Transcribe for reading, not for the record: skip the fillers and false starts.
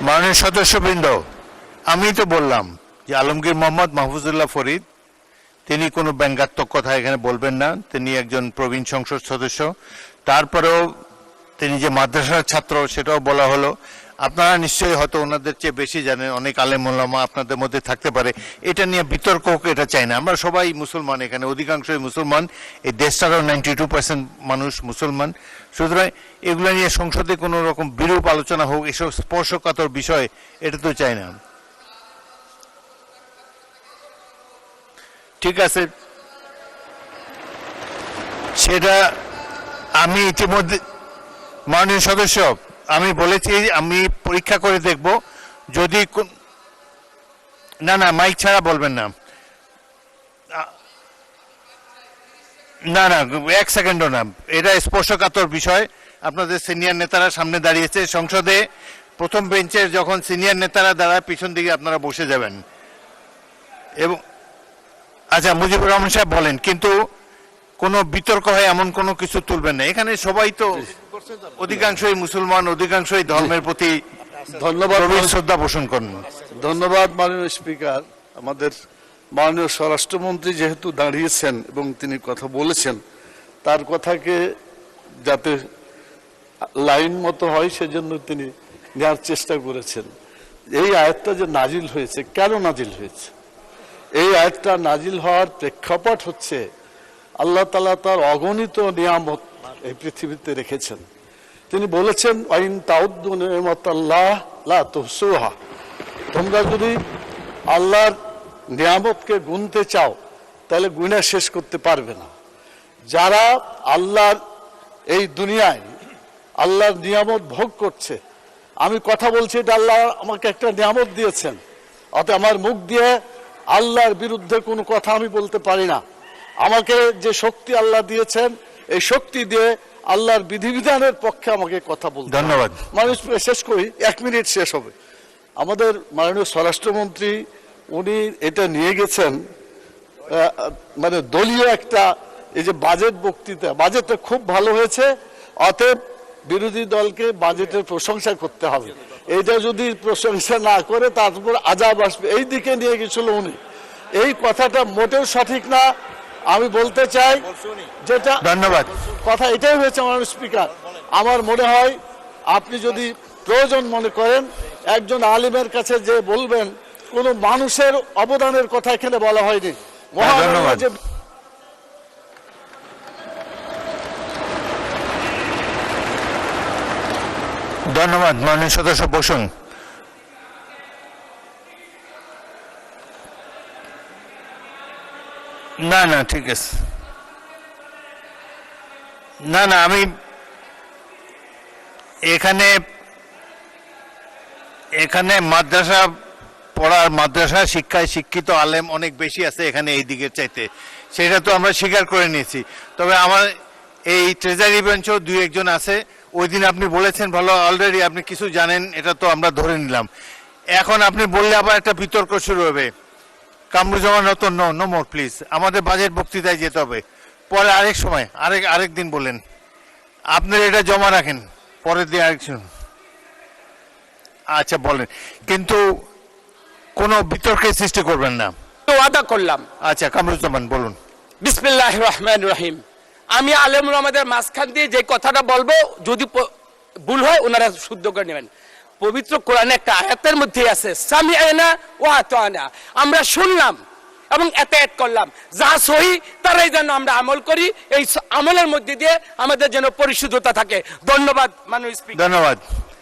মাননীয় সদস্যবৃন্দ, আমি তো বললাম যে আলমগীর মোহাম্মদ মাহফুজুল্লাহ ফরিদ তিনি কোনো ব্যঙ্গাত্মক কথা এখানে বলবেন না। তিনি একজন প্রবীণ সংসদ সদস্য, তারপরেও তিনি যে মাদ্রাসার ছাত্র সেটাও বলা হলো। আপনারা নিশ্চয়ই হয়তো ওনাদের চেয়ে বেশি জানেন, অনেক আলেম ওলামা আপনাদের মধ্যে থাকতে পারে, এটা নিয়ে বিতর্ক হোক এটা চাই না। আমরা সবাই মুসলমান, এখানে অধিকাংশই মুসলমান, এই দেশটারও 92% মানুষ মুসলমান। সুতরাং এগুলো নিয়ে সংসদে কোনো রকম বিরূপ আলোচনা হোক, এসব স্পর্শকাতর বিষয়, এটা তো চাই না। ঠিক আছে, সেটা আমি ইতিমধ্যে মাননীয় সদস্য আমি বলেছি আমি পরীক্ষা করে দেখব যদি না না মাইক ছাড়া বলবেন না, না না 1 সেকেন্ডও না, এটা স্পর্শকাতর বিষয়। আপনাদের সিনিয়র নেতারা সামনে দাঁড়িয়েছে, সংসদে প্রথম বেঞ্চের যখন সিনিয়র নেতারা দাঁড়ায় পিছন দিকে আপনারা বসে যাবেন। এবং আচ্ছা মুজিবুর রহমান সাহেব বলেন, কিন্তু কোনো বিতর্ক হয় এমন কোনো কিছু তুলবেন না। এখানে সবাই তো অধিকাংশই মুসলমান, অধিকাংশই ধর্মের প্রতি ধন্যবাদ শ্রদ্ধা পোষণ করেন। ধন্যবাদ মাননীয় স্পিকার। আমাদের মাননীয় স্বরাষ্ট্রমন্ত্রী যেহেতু দাঁড়িয়েছেন এবং তিনি কথা বলেছেন, তার কথাকে যাতে লাইন মতো হয় সেজন্য তিনি নেওয়ার চেষ্টা করেছেন। এই আয়াতটা যে নাজিল হয়েছে, কেন নাজিল হয়েছে? এই আয়াতটা নাজিল হওয়ার প্রেক্ষাপট হচ্ছে আল্লাহ তাআলা তার অগণিত নিয়ামত এই পৃথিবীতে রেখেছেন। তিনি বলেছেন আইন তাউদ্দু নিয়ামাতাল্লাহ লা তুহসুহা, তোমরা যদি আল্লাহর নিয়ামতকে গুনতে চাও তাহলে গুণে শেষ করতে পারবে না। যারা আল্লাহর এই দুনিয়ায় আল্লাহর নিয়ামত ভোগ করছে, আমি কথা বলছি এটা আল্লাহ আমাকে একটা নিয়ামত দিয়েছেন, অতএব আমার মুখ দিয়ে আল্লাহর বিরুদ্ধে কোনো কথা আমি বলতে পারি না। আমাকে যে শক্তি আল্লাহ দিয়েছেন, এই শক্তি দিয়ে আল্লাহর বিধিবিধানের পক্ষে আমাকে কথা বলতে। ধন্যবাদ। মানুষ শেষ করি, 1 মিনিট শেষ হবে। আমাদের মাননীয় স্বরাষ্ট্রমন্ত্রী উনি এটা নিয়ে গেছেন মানে দলীয় একটা, এই যে বাজেট বক্তৃতা, বাজেটটা খুব ভালো হয়েছে, অতএব বিরোধী দলকে বাজেটের প্রশংসা করতে হবে। এইটা যদি প্রশংসা না করে তারপর আজাব আসবে, এই দিকে নিয়ে গেছিল উনি। এই কথাটা মোটেও সঠিক না। আমি বলতে চাই যেটা, ধন্যবাদ, কথা এটাই হয়েছে মাননীয় স্পিকার। আমার মনে হয় আপনি যদি প্রয়োজন মনে করেন একজন আলিমের কাছে যে বলবেন, কোন মানুষের অবদানের কথা এখানে বলা হয়নি। ধন্যবাদ। ধন্যবাদ মাননীয় সদস্য, বসুন। না না ঠিক আছে, না না আমি এখানে এখানে মাদ্রাসা পড়ার, মাদ্রাসা শিক্ষায় শিক্ষিত আলেম অনেক বেশি আছে এখানে এই দিকের চাইতে, সেটা তো আমরা স্বীকার করে নিয়েছি। তবে আমার এই ট্রেজারি বেঞ্চও 2-1 জন আছে। ওই দিন আপনি বলেছেন ভালো, অলরেডি আপনি কিছু জানেন, এটা তো আমরা ধরে নিলাম। এখন আপনি বললে আবার একটা বিতর্ক শুরু হবে। Kamruzzaman Ratan, no more please, আমাদের বাজেট বক্তৃতায় যেতে হবে। পরে আরেক সময় আরেক দিন বলেন, আপনার এটা জমা রাখেন, পরের দিন আরেক। আচ্ছা বলেন, কিন্তু কোনো বিতর্কের সৃষ্টি করবেন না, ওয়াদা করলাম। আচ্ছা কামরুজ্জামান বলুন। বিসমিল্লাহির রহমানির রহিম। আমি আলেমুল আমাদের মাঝখান দিয়ে যে কথাটা বলবো, যদি ভুল হয় ওনারা শুদ্ধ করে নেবেন। পবিত্র কোরআনে একটা আয়াতের মধ্যে আছে সামিআনা ওয়া আতানা, আমরা শুনলাম এবং এতায়াত করলাম, যা সহি তারাই যেন আমরা আমল করি, এই আমলের মধ্যে দিয়ে আমাদের যেন পরিশুদ্ধতা থাকে। ধন্যবাদ মাননীয় স্পিকার। ধন্যবাদ।